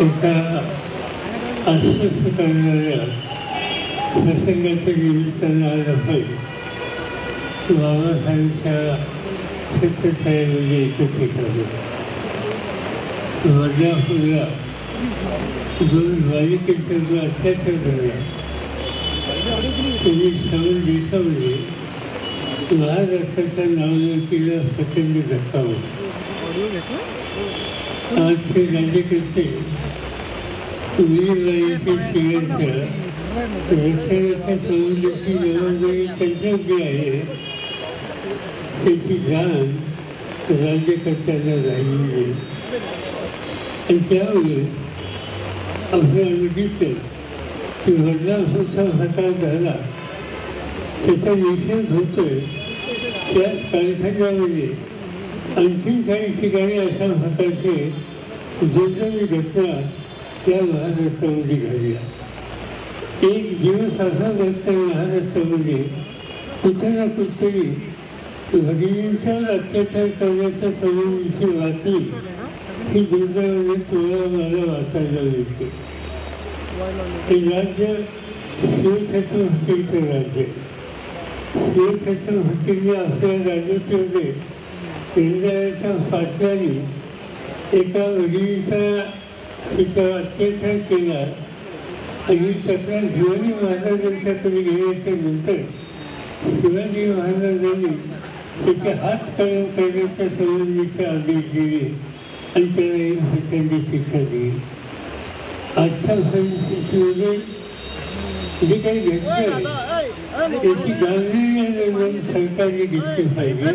एका आश्वस्त करणाऱ्या प्रसंगाच्या निमित्तानं आज आपण बाबासाहेबांच्या सत्यछायेमध्ये एकत्रित आलो. वडिला फुलला दोन बालिकेचा जो अत्याचार झाला त्यांनी 7 दिवसामध्ये महाराष्ट्राच्या नावलौकिकीला प्रचंड धक्का होता. आजचे राज्यकर्ते वीरबाईंच्या स्त्रियांच्या रक्षणाच्या संबंधीची जबाबदारी त्यांच्यावरती आहे त्याची जाण राज्यकर्त्यांना राहिली आहे. आणि त्यामुळे आपल्याला बघितलं की बदलापूरचा हातात झाला त्याचा निषेध होतोय. त्याच कालखंडामध्ये आणखीन काही ठिकाणी अशा प्रकारचे दुर्दैवी घटना त्या महाराष्ट्रामध्ये घडल्या. एक दिवस असा घडता महाराष्ट्रामध्ये कुठे ना कुठेतरी भगिनींच्यावर अत्याचार करण्याच्या संबंधीची बातमी ही दुर्दैवाने तुम्हाला मला वाचायला मिळते. ते राज्य शिवछत्रपतींचं राज्य. शिवछत्रपतींनी आपल्या राज्यामध्ये इंद्राच्या पाचव्याने एका भगिनीचा तिचा अत्याचार केला आणि तक्रार शिवाजी महाराजांच्याकडे गेल्याच्या नंतर शिवाजी महाराजांनी त्याचे हात कायम करण्याच्या संबंधीचे आदेश दिले आणि त्याला एक प्रचंड शिक्षा दिली. आजच्या परिस्थितीमध्ये जे काही घडलं त्याची गांभीर्याने सरकारने घेतली पाहिजे.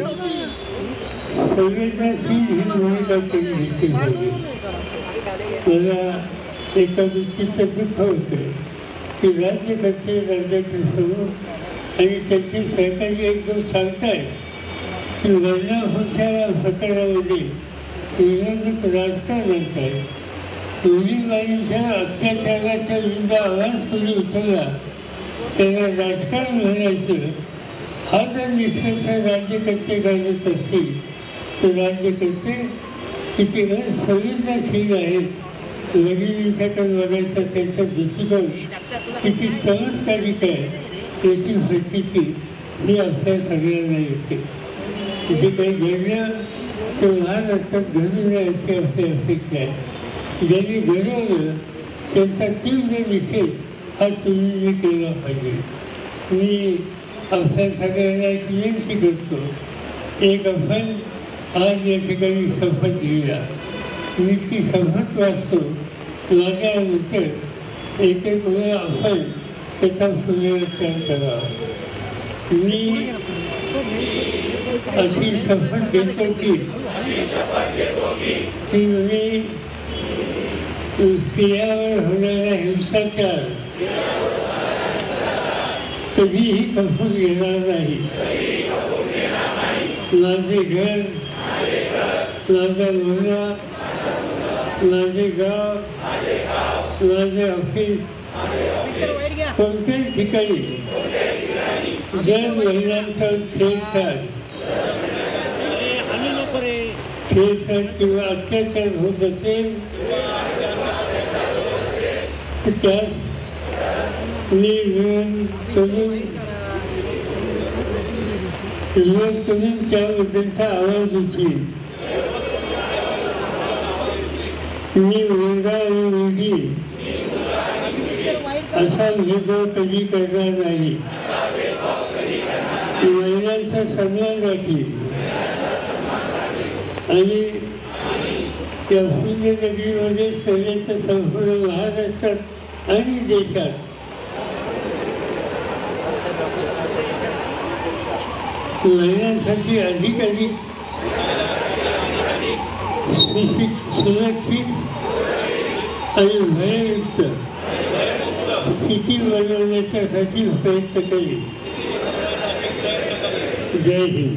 संवेदनशील ही भूमिका त्यांनी घेतली पाहिजे. मला एका गोष्टीचं दुःख होतं की राज्यकर्ते राज्याचे समोर आणि त्यांचे सरकारी एक दोन सांगताय की बदलापूरच्या प्रकारामध्ये विरोधक राजकारण करताय. मुलीबाईंच्या अत्याचाराच्या विरुद्ध आवाज कोणी उठवला त्यांना राजकारण म्हणायचं हा जर निष्कर्ष राज्यकर्ते काढत असतील तर राज्यकर्ते किती संवेदनशील आहेत. वडिलांच्याकडे बघायचा त्यांचा दृष्टिकोन किती चमत्कारिक आहे याची प्रचिती ही आपल्या सगळ्यांना येते. जे काही घडलं ते महाराष्ट्रात घडून यायची आपली अपेक्षा आहे. ज्यांनी घडवलं त्यांचा तीव्र निषेध हा तुम्ही मी केला पाहिजे. मी आपल्या सगळ्यांना एक विनंती करतो. एक आपण आज या ठिकाणी शपथ घेऊया. मी ती शपथ वाचतो माझ्यानंतर एक एक वेळा आपण त्याचा पुनरुच्चार करावा. मी अशी शपथ घेतो की मी स्त्रियावर होणारा हिंसाचार कधीही खपून घेणार नाही. माझे घर, माझा मुलगा, माझे गाव, माझे ऑफिस कोणत्याही ठिकाणी जर महिलांचा छेडछाड किंवा अत्याचार होत असेल तर त्यास मी विरोध करून त्याबद्दलचा आवाज उठवीन. मी मुलगा आणि मुलगी असा भेदभाव कधी करणार नाही. महिलांचा सन्मान राखील आणि त्या पुण्यनगरीमध्ये सगळ्याच्या संपूर्ण महाराष्ट्रात आणि देशात महिलांसाठी अधिक सुरक्षित आणि भययुक्त स्थिती बनवण्यासाठी प्रयत्न करेल. जय हिंद.